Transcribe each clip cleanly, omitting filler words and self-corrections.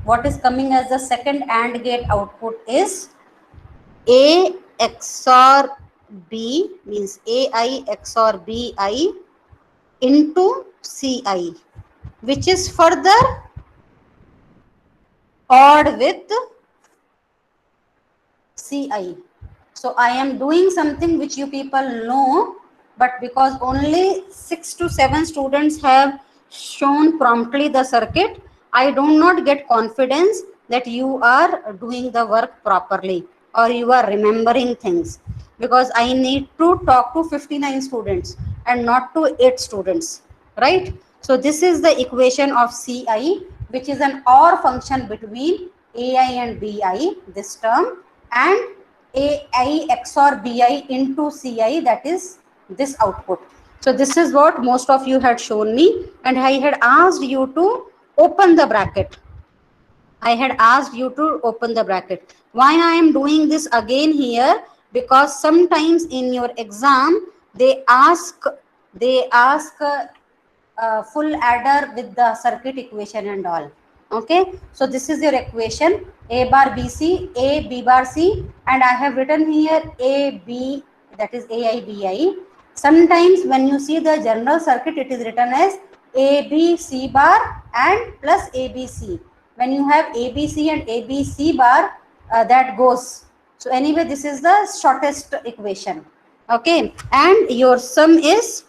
what is coming as the second AND gate output is A XOR B, means AI XOR BI into CI, which is further ORed with CI. So I am doing something which you people know, but because only 6 to 7 students have shown promptly the circuit, I do not get confidence that you are doing the work properly or you are remembering things, because I need to talk to 59 students and not to 8 students, right? So this is the equation of CI, which is an OR function between AI and BI, this term, and AI XOR BI into CI, that is this output. So this is what most of you had shown me, and I had asked you to open the bracket. I had asked you to open the bracket. Why I am doing this again here? Because sometimes in your exam they ask full adder with the circuit equation and all. Okay, so this is your equation: a bar bc, a b bar c, and I have written here a b, that is ai bi. Sometimes when you see the general circuit, it is written as a b c bar and plus a b c. When you have a b c and a b c bar, that goes. So anyway, this is the shortest equation. Okay, and your sum is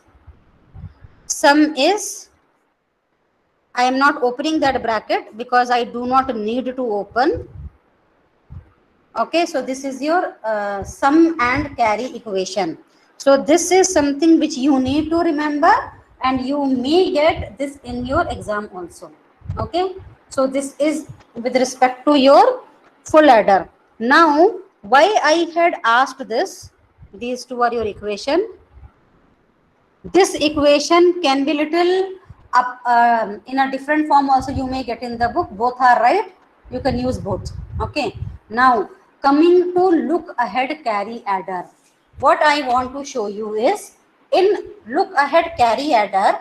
I am not opening that bracket because I do not need to open. Okay, so this is your sum and carry equation. So this is something which you need to remember, and you may get this in your exam also. Okay, so this is with respect to your full adder. Now, why I had asked this, these two are your equation. This equation can be little up in a different form also, you may get in the book. Both are right, you can use both. Okay, now coming to look ahead carry adder, what I want to show you is, in look ahead carry adder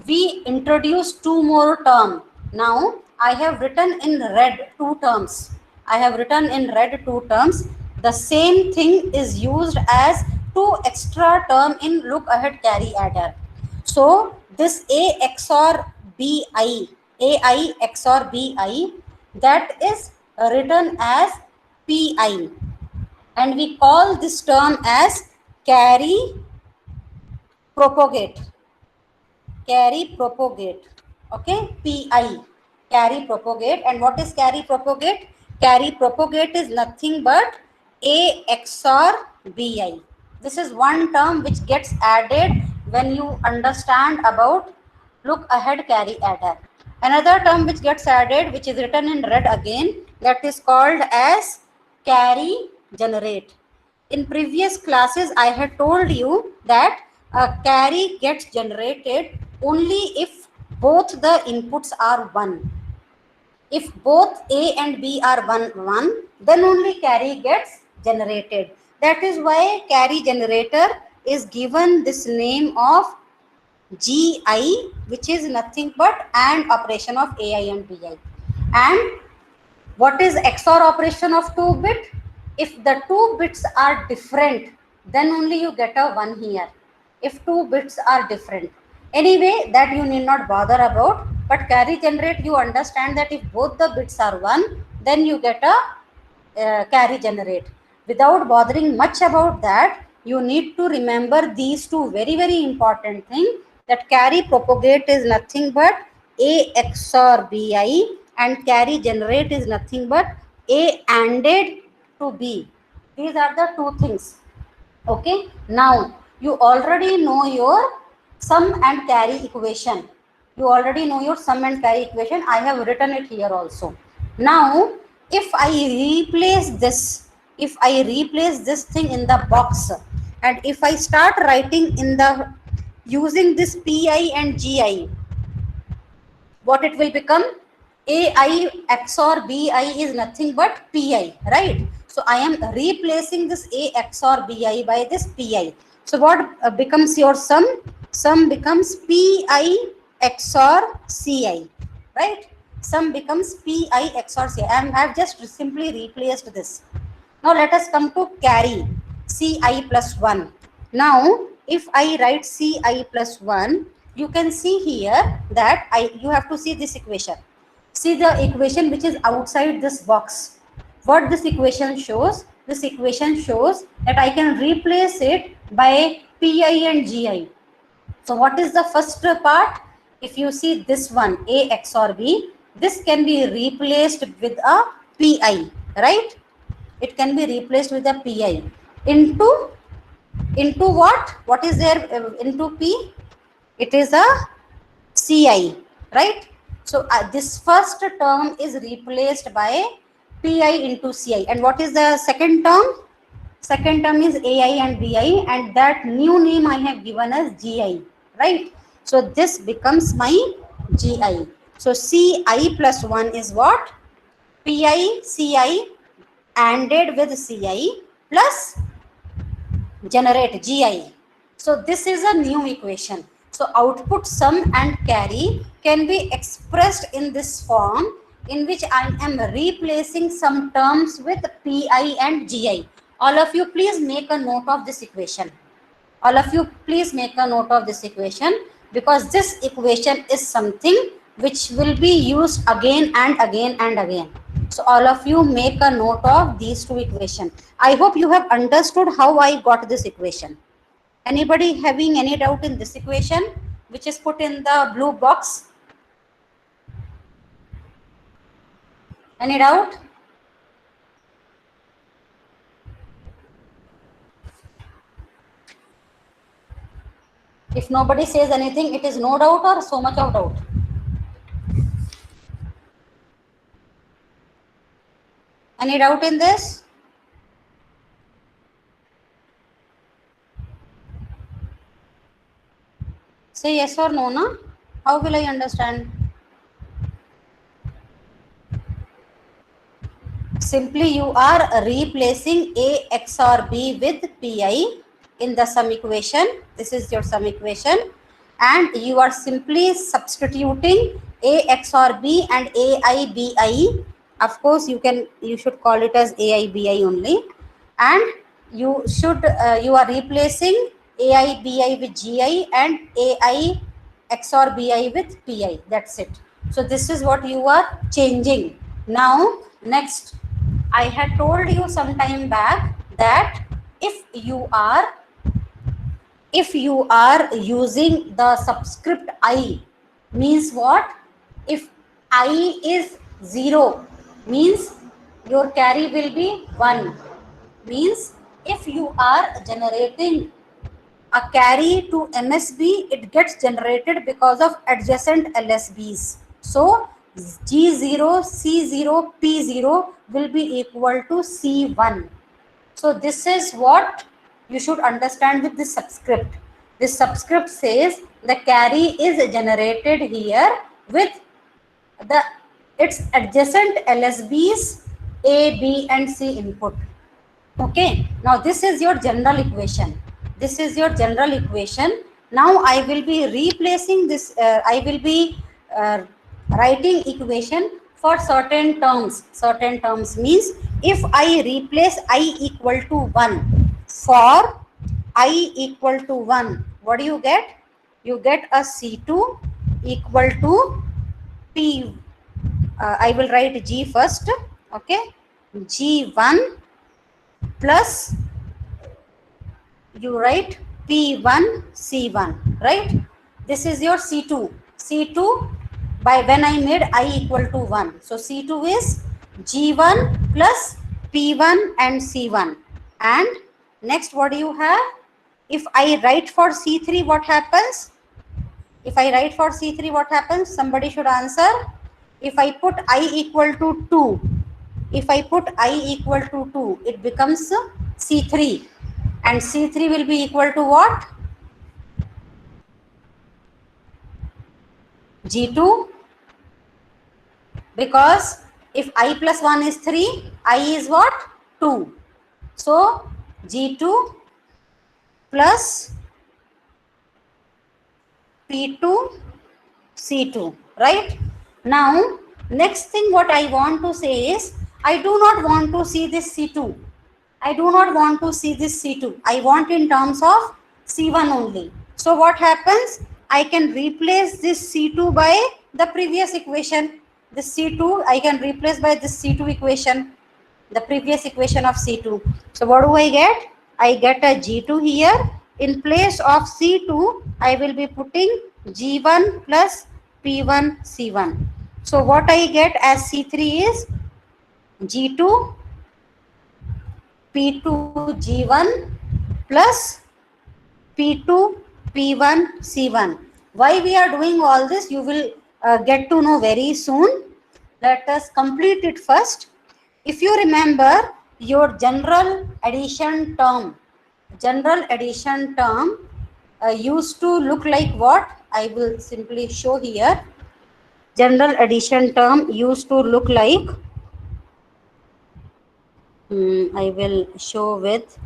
we introduce two more terms. Now I have written in red two terms. I have written in red two terms. The same thing is used as two extra term in look ahead carry adder. So this A XOR BI, AI XOR BI, that is written as PI, and we call this term as carry propagate. Carry propagate. Okay, PI, carry propagate. And what is carry propagate? Carry propagate is nothing but A XOR BI. This is one term which gets added when you understand about look ahead carry adder. Another term which gets added, which is written in red again, that is called as carry generate. In previous classes I had told you that a carry gets generated only if both the inputs are 1. If both A and B are 1, then only carry gets generated. That is why carry generator is given this name of GI, which is nothing but AND operation of AI and BI. And what is XOR operation of 2 bit? If the 2 bits are different, then only you get a 1 here. If 2 bits are different. Anyway, that you need not bother about. But carry generate, you understand that if both the bits are 1, then you get a carry generate. Without bothering much about that, you need to remember these two very important things, that carry propagate is nothing but A XOR BI, and carry generate is nothing but A ANDed to B. These are the two things. Okay, now you already know your sum and carry equation. You already know your sum and carry equation. I have written it here also. Now, if I replace this thing in the box, and if I start writing in the using this PI and GI, what it will become? AI XOR BI is nothing but PI, right? So I am replacing this A XOR BI by this PI. So what becomes your sum? Sum becomes PI XOR CI, right? Sum becomes Pi XOR Ci. I have just simply replaced this. Now let us come to carry Ci plus 1. Now if I write Ci plus 1, you can see here that you have to see this equation. See the equation which is outside this box. What this equation shows? This equation shows that I can replace it by Pi and Gi. So what is the first part? If you see this one, A XOR B, this can be replaced with a Pi, right? It can be replaced with a Pi into what? What is there into P? It is a Ci, right? So this first term is replaced by Pi into Ci. And what is the second term? Second term is Ai and Bi, and that new name I have given as Gi, right? So this becomes my Gi. So Ci plus 1 is what? Pi Ci ANDed with Ci plus generate Gi. So this is a new equation. So output sum and carry can be expressed in this form, in which I am replacing some terms with Pi and Gi. All of you please make a note of this equation. All of you please make a note of this equation, because this equation is something which will be used again and again and again. So all of you make a note of these two equations. I hope you have understood how I got this equation. Anybody having any doubt in this equation which is put in the blue box? Any doubt? If nobody says anything, it is no doubt or so much of doubt? Any doubt in this? Say yes or no, na? How will I understand? Simply you are replacing A XOR B with Pi in the sum equation. This is your sum equation, and you are simply substituting A XOR B and AI BI. Of course, you should call it as AI BI only, and you are replacing AI BI with GI and AI XOR BI with PI. That's it. So this is what you are changing. Now next, I had told you some time back that if you are using the subscript I, means what? If I is 0, means your carry will be 1. Means if you are generating a carry to MSB, it gets generated because of adjacent LSBs. So G0, C0, P0 will be equal to C1. So this is what you should understand with this subscript. This subscript says the carry is generated here with its adjacent LSBs A, B and C input. Okay, now this is your general equation. This is your general equation. Now I will be replacing this, I will be writing equation for certain terms. Certain terms means if I replace I equal to 1 for I equal to 1, what do you get? You get a C2 equal to P. I will write G first. Okay, G1 plus you write P1 C1, right? This is your C2. C2 by when I made I equal to 1. So C2 is G1 plus P1 and C1. And next, what do you have? If I write for C3, what happens? If I write for C3, what happens? Somebody should answer. If I put I equal to 2, if I put I equal to 2, it becomes C3. And C3 will be equal to what? G2. Because if I plus 1 is 3, I is what? 2. So G2 plus P2 C2, right? Now Next thing what I want to say is, I do not want to see this C2. I do not want to see this C2. I want in terms of C1 only. So what happens? I can replace this C2 by the previous equation. This C2 I can replace by this C2 equation, the previous equation of C2. So what do I get? I get a G2 here. In place of C2, I will be putting G1 plus P1 C1. So what I get as C3 is G2 P2 G1 plus P2 P1 C1. Why we are doing all this, you will get to know very soon. Let us complete it first. If you remember your general addition term used to look like what? I will simply show here. General addition term used to look like, I will show with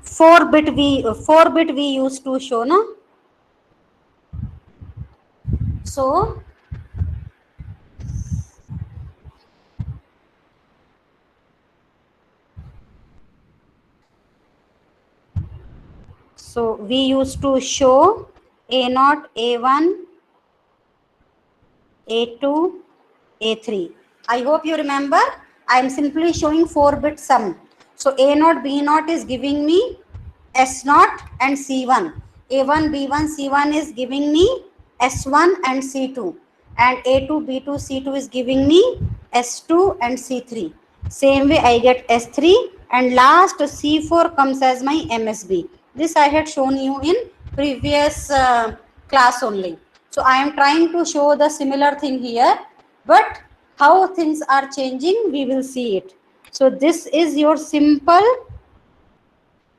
4-bit we used to show, no? So we used to show A0, A1, A2, A3. I hope you remember. I am simply showing 4-bit sum. So A0, B0 is giving me S0 and C1. A1, B1, C1 is giving me S1 and C2. And A2, B2, C2 is giving me S2 and C3. Same way I get S3, and last C4 comes as my MSB. This I had shown you in previous class only. So I am trying to show the similar thing here, but how things are changing, we will see it. So this is your simple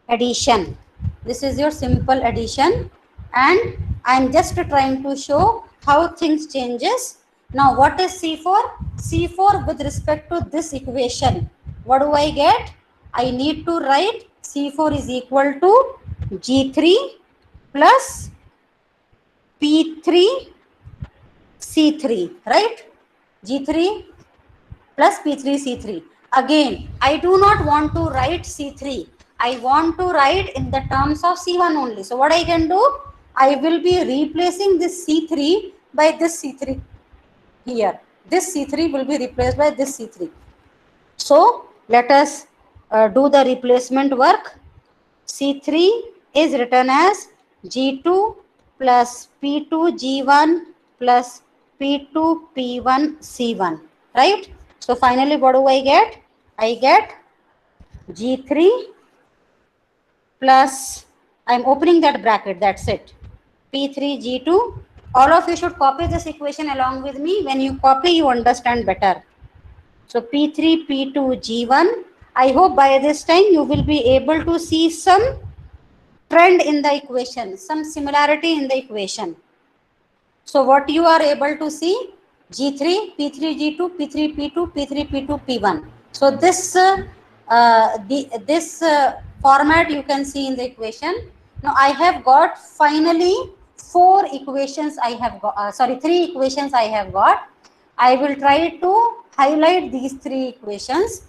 addition. This is your simple addition, and I am just trying to show how things changes. Now what is C4? C4 with respect to this equation, what do I get? I need to write C4 is equal to G3 plus P3 C3, right? G3 plus P3 C3. Again, I do not want to write C3. I want to write in the terms of C1 only. So what I can do? I will be replacing this C3 by this C3 here. This C3 will be replaced by this C3. So let us do the replacement work. C3 is written as G2 plus P2 G1 plus P2 P1 C1, right? So finally what do I get? I get G3 plus, I'm opening that bracket, that's it, P3 G2. All of you should copy this equation along with me. When you copy, you understand better. So P3 P2 G1. I hope by this time you will be able to see some trend in the equation, some similarity in the equation. So what you are able to see, G3, P3, G2, P3, P2, P3, P2, P1. So this format you can see in the equation. Now I have got finally 4 equations I have got, 3 equations I have got. I will try to highlight these 3 equations.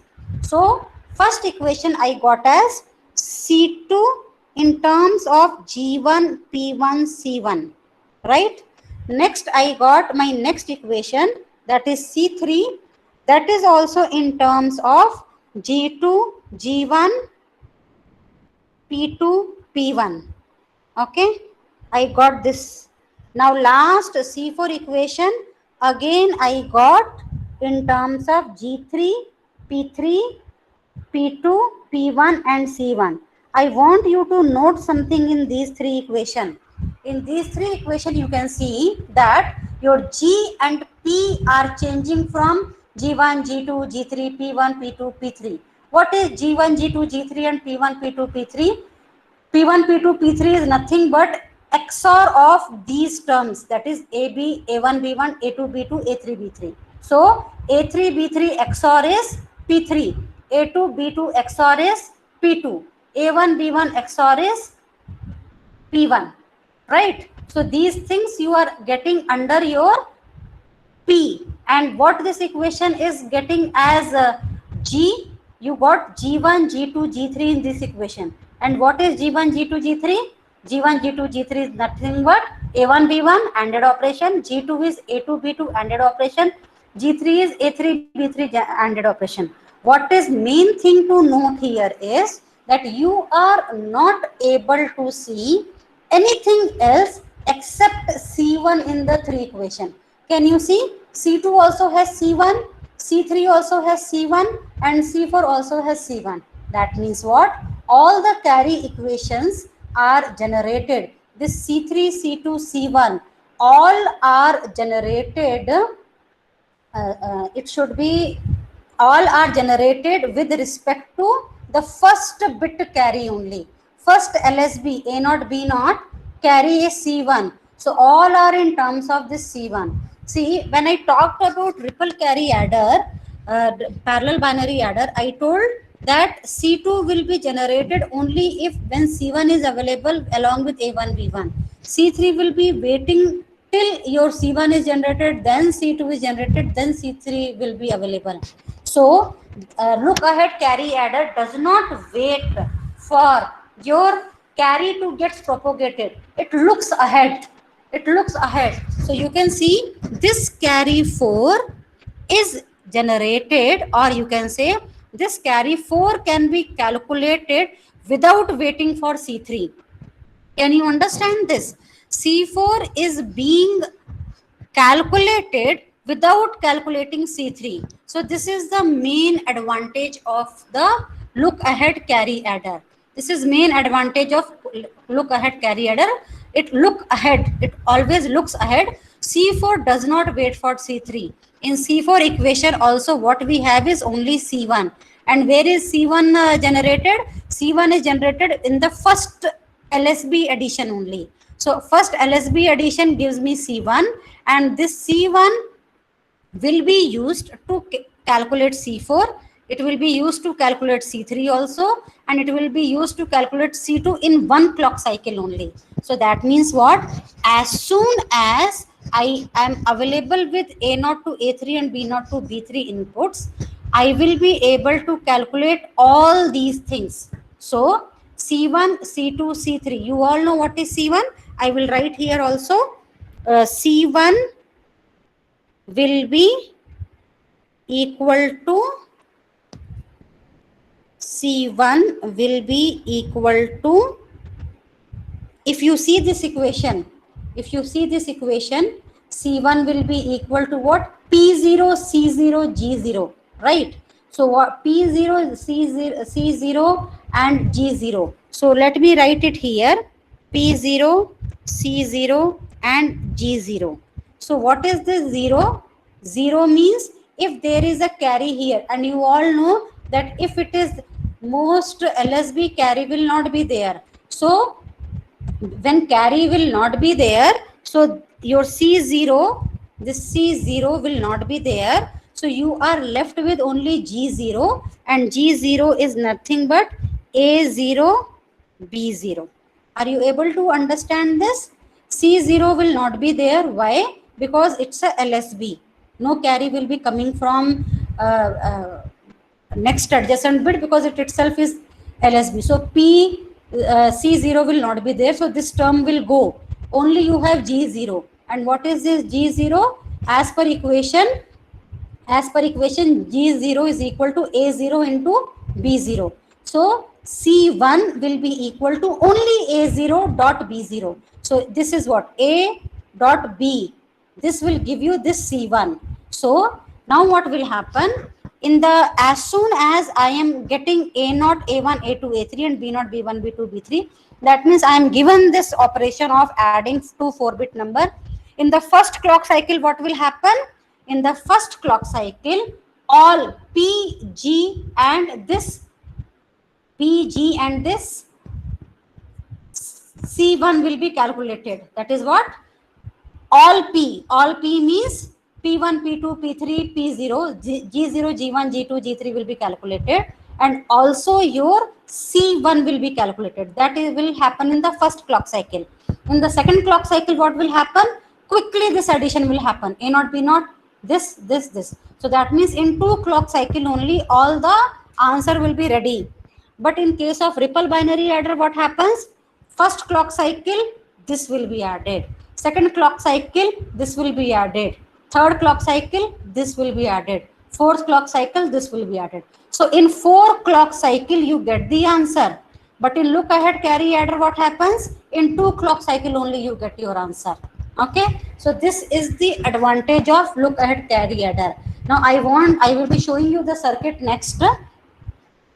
So first equation I got as C2 in terms of G1, P1, C1, right? Next I got my next equation, that is C3, that is also in terms of G2, G1, P2, P1. Okay, I got this. Now last C4 equation, again I got in terms of G3, P3, P2, P1 and C1. I want you to note something in these 3 equations. In these 3 equations, you can see that your G and P are changing from G1, G2, G3, P1, P2, P3. What is G1, G2, G3 and P1, P2, P3? P1, P2, P3 is nothing but XOR of these terms, that is AB, A1, B1, A2, B2, A3, B3. So A3, B3 XOR is P3, A2, B2 XOR is P2, A1, B1 XOR is P1, right? So these things you are getting under your P, and what this equation is getting as G, you got G1, G2, G3 in this equation. And what is G1, G2, G3? G1, G2, G3 is nothing but A1, B1 ANDed operation, G2 is A2, B2 ANDed operation, G3 is A3, B3 ANDed operation. What is main thing to note here is that you are not able to see anything else except C1 in the three equation. Can you see? C2 also has C1, C3 also has C1, and C4 also has C1. That means what? All the carry equations are generated. This C3, C2, C1 all are generated. It should be all are generated with respect to the first bit carry only. First LSB A0 B0 carry is C1. So all are in terms of this C1. See, when I talked about triple carry adder, parallel binary adder, I told that C2 will be generated only if when C1 is available along with A1 B1. C3 will be waiting till your C1 is generated, then C2 is generated, then C3 will be available. So look ahead carry adder does not wait for your carry to get propagated. It looks ahead. It looks ahead. So you can see this carry 4 is generated, or you can say this carry 4 can be calculated without waiting for C3. Can you understand this? C4 is being calculated without calculating C3. So this is the main advantage of the look ahead carry adder. This is main advantage of look ahead carry adder. It look ahead. It always looks ahead. C4 does not wait for C3. In C4 equation also what we have is only C1. And where is C1 generated? C1 is generated in the first LSB addition only. So first LSB addition gives me C1, and this C1 will be used to calculate C4. It will be used to calculate C3 also, and it will be used to calculate C2 in one clock cycle only. So that means what? As soon as I am available with A0 to A3 and B0 to B3 inputs, I will be able to calculate all these things. So C1, C2, C3. You all know what is C1. I will write here also. C1 will be equal to C1 will be equal to, if you see this equation, C1 will be equal to what? P0, C0, G0, right? So what? P0, C0, C0 and G0. So let me write it here. P0, C0 and G0. So what is this 0? 0 means if there is a carry here, and you all know that if it is most LSB carry will not be there. So when carry will not be there, so your C0, this C0 will not be there. So you are left with only G0, and G0 is nothing but A0, B0. Are you able to understand this? C0 will not be there. Why? Because it's a LSB. No carry will be coming from next adjacent bit because it itself is LSB. So C0 will not be there. So this term will go. Only you have G0. And what is this G0? As per equation, G0 is equal to A0 into B0. So C1 will be equal to only A0 dot B0. So this is what? A dot B. This will give you this C1. So now what will happen? As soon as I am getting A0, A1, A2, A3 and B0, B1, B2, B3, that means I am given this operation of adding two 4-bit number. In the first clock cycle, what will happen? In the first clock cycle, all PG and this C1 will be calculated. That is what? All P means P1, P2, P3, P0, G0, G1, G2, G3 will be calculated. and also your C1 will be calculated. That will happen in the first clock cycle. In the second clock cycle, what will happen? Quickly this addition will happen. A naught, B naught, this. So that means in 2 clock cycle only all the answer will be ready. But in case of ripple binary adder, what happens? First clock cycle, this will be added. Second clock cycle, this will be added. Third clock cycle, this will be added. Fourth clock cycle, this will be added. So in 4 clock cycle, you get the answer. But in look ahead carry adder, what happens? In 2 clock cycle only you get your answer. Okay. So this is the advantage of look ahead carry adder. Now I will be showing you the circuit next.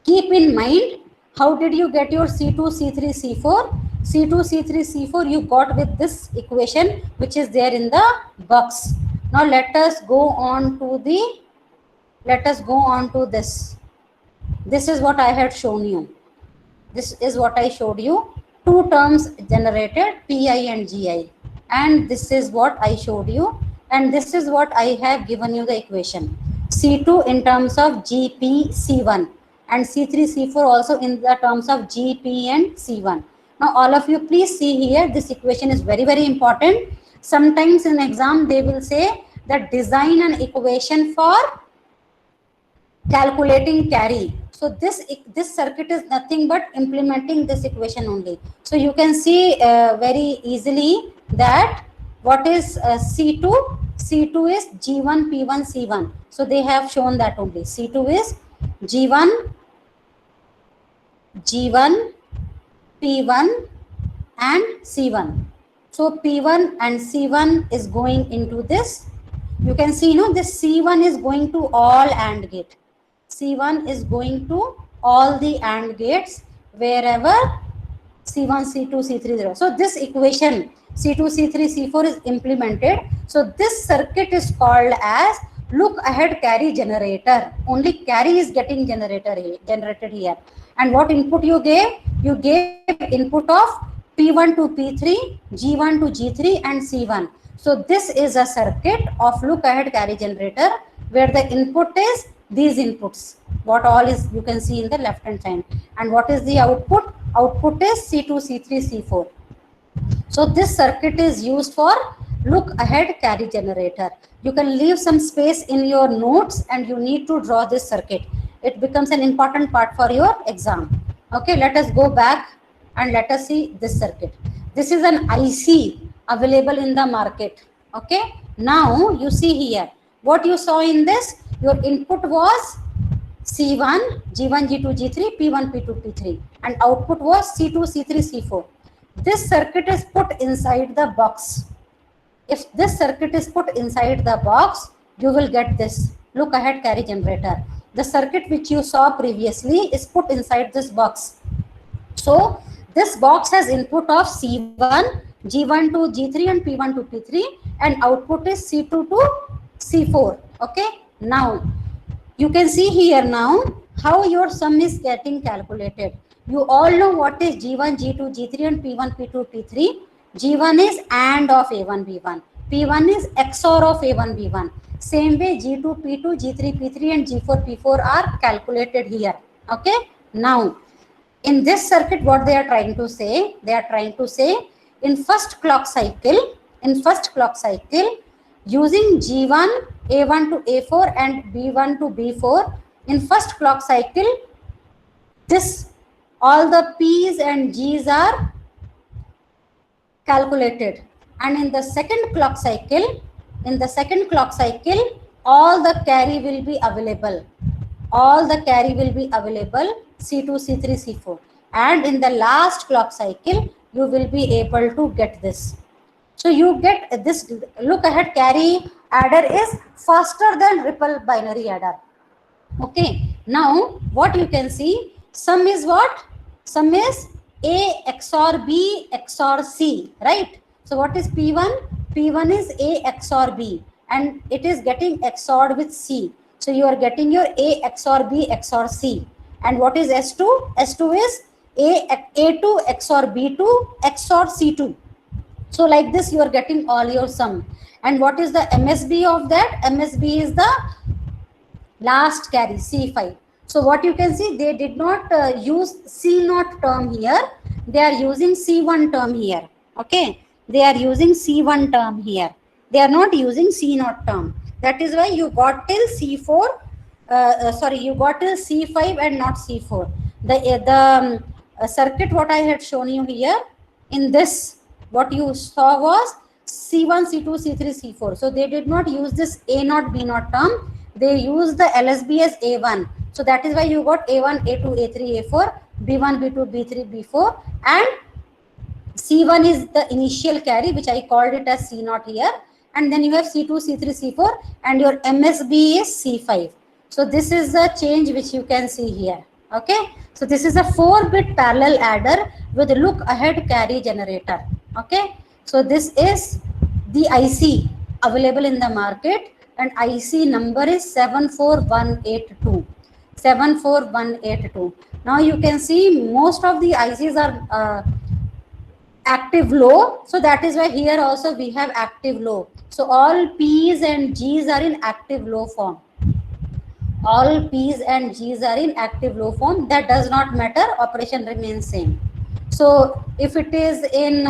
Keep in mind, how did you get your C2, C3, C4? C2, C3, C4 you got with this equation which is there in the box. Now let us go on to this. This is what I had shown you. This is what I showed you. 2 terms generated, Pi and Gi. And this is what I showed you. And this is what I have given you the equation. C2 in terms of Gp C1 and C3 C4 also in the terms of Gp and C1. Now all of you please see here, this equation is very, very important. Sometimes in exam they will say that design an equation for calculating carry. So this circuit is nothing but implementing this equation only. So you can see very easily that what is C2? C2 is G1, P1, C1. So they have shown that only. C2 is G1, P1 and C1. So P1 and C1 is going into this. You can see, this C1 is going to all AND gate. C1 is going to all the AND gates wherever C1, C2, C3, 0. So this equation C2, C3, C4 is implemented. So this circuit is called as look ahead carry generator. Only carry is getting generated here. And what input you gave? You gave input of P1 to P3, G1 to G3 and C1. So this is a circuit of look ahead carry generator where the input is these inputs. What all is you can see in the left hand side. And what is the output? Output is C2, C3, C4. So this circuit is used for look ahead carry generator. You can leave some space in your notes and you need to draw this circuit. It becomes an important part for your exam. Okay, let us go back and let us see this circuit. This is an IC available in the market. Okay, now you see here what you saw in this. Your input was C1, G1, G2, G3, P1, P2, P3 and output was C2, C3, C4. This circuit is put inside the box. If this circuit is put inside the box, you will get this look ahead carry generator. The circuit which you saw previously is put inside this box. So this box has input of C1, G1 to G3 and P1 to P3 and output is C2 to C4. Okay. Now you can see here now how your sum is getting calculated. You all know what is G1, G2, G3 and P1, P2, P3. G1 is AND of A1, B1. P1 is XOR of A1, B1. Same way G2, P2, G3, P3 and G4, P4 are calculated here. Okay. Now in this circuit what they are trying to say? They are trying to say in first clock cycle, using G1, A1 to A4 and B1 to B4, in first clock cycle, this all the P's and G's are calculated. And in the second clock cycle, all the carry will be available. C2, C3, C4. And in the last clock cycle, you will be able to get this. So you get this look ahead carry adder is faster than ripple binary adder. Okay. Now what you can see, sum is what? Sum is A XOR B XOR C, right? So what is P1? P1 is A XOR B and it is getting XORed with C. So you are getting your A XOR B XOR C. And what is S2? S2 is A2 XOR B2 XOR C2. So like this you are getting all your sum. And what is the MSB of that? MSB is the last carry C5. So what you can see, they did not use C0 term here. They are using C1 term here. Okay. They are using C1 term here. They are not using C0 term. That is why you got till C4. Sorry, you got till C5 and not C4. The circuit what I had shown you here, in this, what you saw was C1, C2, C3, C4. So they did not use this A0, B0 term. They used the LSB as A1. So that is why you got A1, A2, A3, A4, B1, B2, B3, B4, and C1 is the initial carry, which I called it as C0 here. And then you have C2, C3, C4, and your MSB is C5. So this is the change which you can see here. Okay. So this is a 4-bit parallel adder with look ahead carry generator. Okay. So this is the IC available in the market, and IC number is 74182. 74182. Now you can see most of the ICs are active low. So that is why here also we have active low. So all P's and G's are in active low form. All P's and G's are in active low form. That does not matter. Operation remains same. So if it is in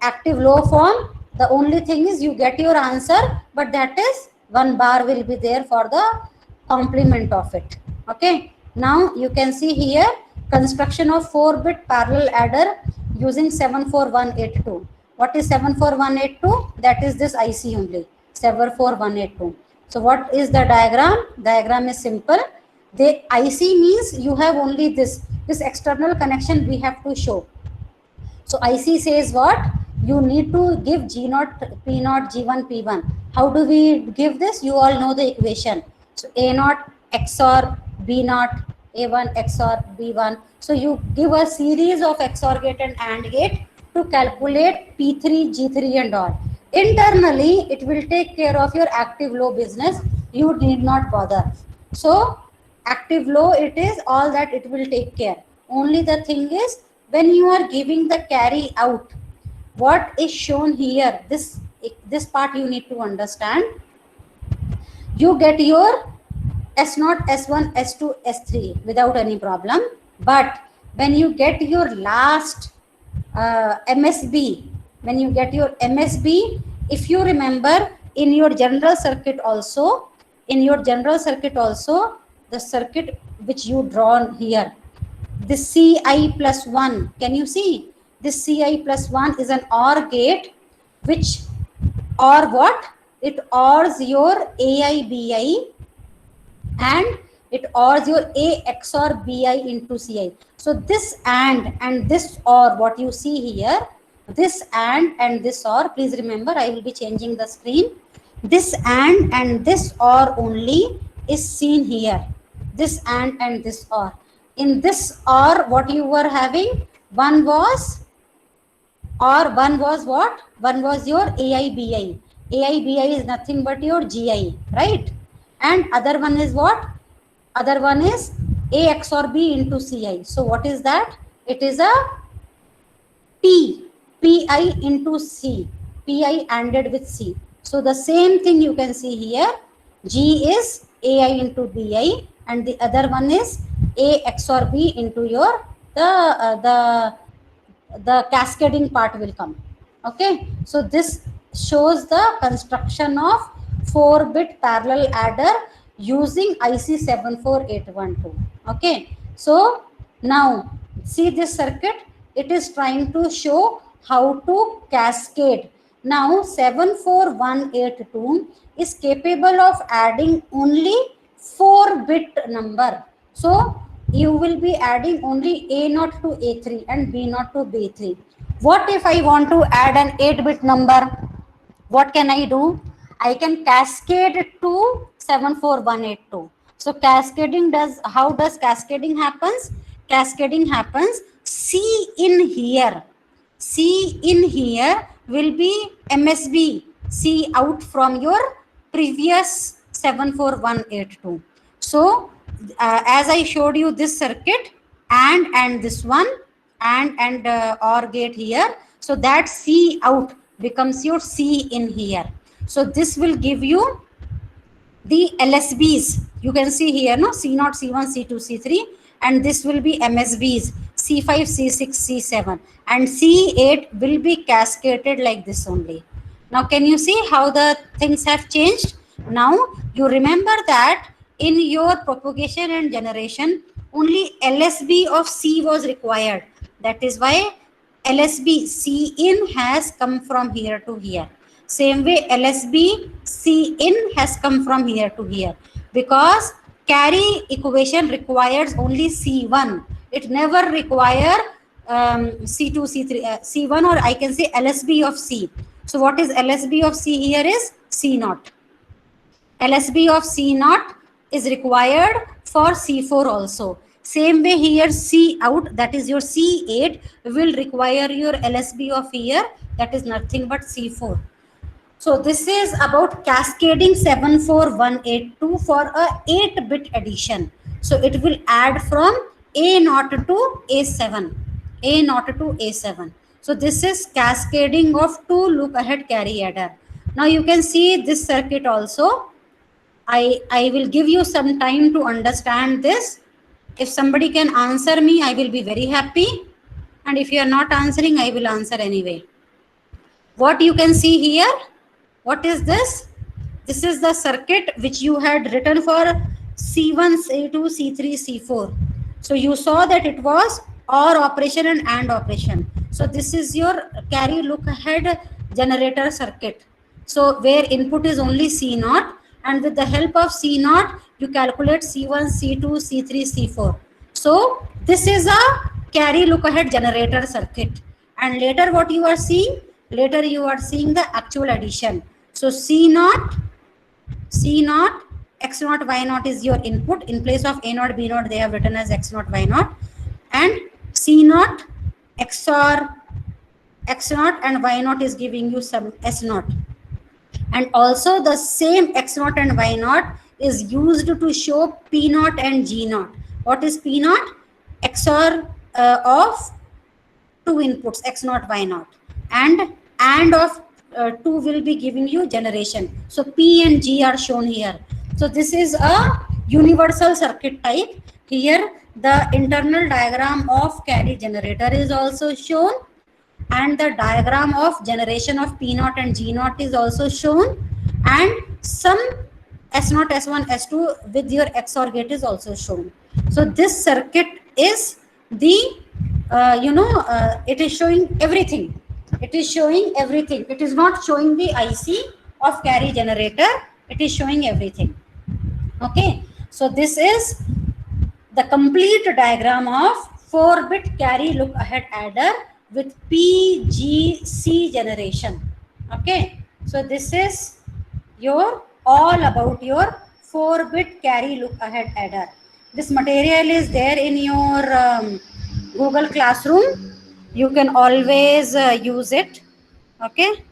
active low form, the only thing is you get your answer, but that is 1 bar will be there for the complement of it. Okay. Now you can see here construction of 4-bit parallel adder using 74182. What is 74182? That is this IC only, 74182. So what is the diagram? Diagram is simple. The IC means you have only this external connection we have to show. So IC says what? You need to give G0, P0, G1, P1. How do we give this? You all know the equation. So A0 XOR B0, A1 XOR B1. So you give a series of XOR gate and AND gate to calculate P3, G3 and all. Internally, it will take care of your active low business. You need not bother. So active low, it is all that it will take care. Only the thing is, when you are giving the carry out, what is shown here, this part you need to understand. You get your S0, S1, S2, S3 without any problem. But when you get your last MSB, if you remember in your general circuit also, the circuit which you drawn here, this Ci plus 1, can you see? This Ci plus 1 is an OR gate, which OR what? It ORs your Ai, Bi, and it ORs your A XOR Bi into Ci. So this and this OR, what you see here, this and this OR, please remember I will be changing the screen. This and this OR only is seen here. This and this OR. In this OR, what you were having, one was what? One was your AIBI. AIBI is nothing but your GI, right? And other one is what? Other one is A XOR B into Ci. So what is that? It is a Pi into C. Pi ANDed with C. So the same thing you can see here. G is AI into Bi, and the other one is A XOR B into your the cascading part will come. Okay. So this shows the construction of 4-bit parallel adder using IC 74812. Okay. So now see this circuit. It is trying to show how to cascade. Now 74182 is capable of adding only 4-bit number. So you will be adding only A0 to A3 and B0 to B3. What if I want to add an 8-bit number? What can I do? I can cascade it to 74182. So cascading how does cascading happens? Cascading happens, C in here will be MSB, C out from your previous 74182. So as I showed you this circuit and this one and OR gate here, so that C out becomes your C in here. So this will give you the LSBs, you can see here, no, C0, C1, C2, C3, and this will be MSBs, C5, C6, C7, and C8 will be cascaded like this only. Now, can you see how the things have changed? Now, you remember that in your propagation and generation, only LSB of C was required. That is why LSB C in has come from here to here. Same way LSB C in has come from here to here, because carry equation requires only C1. It never require C2, C3, C1, or I can say LSB of C. So what is LSB of C here is C0. LSB of C0 is required for C4 also. Same way here C out, that is your C8, will require your LSB of here, that is nothing but C4. So this is about cascading 74182 for a 8-bit addition. So it will add from A0 to A7. A0 to A7. So this is cascading of 2 look ahead carry adder. Now you can see this circuit also. I will give you some time to understand this. If somebody can answer me, I will be very happy. And if you are not answering, I will answer anyway. What you can see here? What is this? This is the circuit which you had written for C1, C2, C3, C4. So you saw that it was OR operation and operation. So this is your carry look ahead generator circuit. So where input is only C0, and with the help of C0, you calculate C1, C2, C3, C4. So this is a carry look ahead generator circuit. And later what you are seeing? Later you are seeing the actual addition. So C0, X0, Y0 is your input. In place of A0, B0, they have written as X0, Y0. And C0, XOR X0 and Y0 is giving you some S0. And also the same X0 and Y0 is used to show P0 and G0. What is P0? XOR of two inputs, X0, Y0. And of 2 will be giving you generation. So P and G are shown here. So this is a universal circuit type. Here the internal diagram of carry generator is also shown, and the diagram of generation of P0 and G0 is also shown, and some S0, S1, S2 with your XOR gate is also shown. So this circuit is the it is showing everything. It is showing everything. It is not showing the IC of carry generator. It is showing everything. Okay. So this is the complete diagram of 4-bit carry look ahead adder with PGC generation. Okay. So this is your all about your 4-bit carry look ahead adder. This material is there in your Google Classroom. You can always use it. Okay.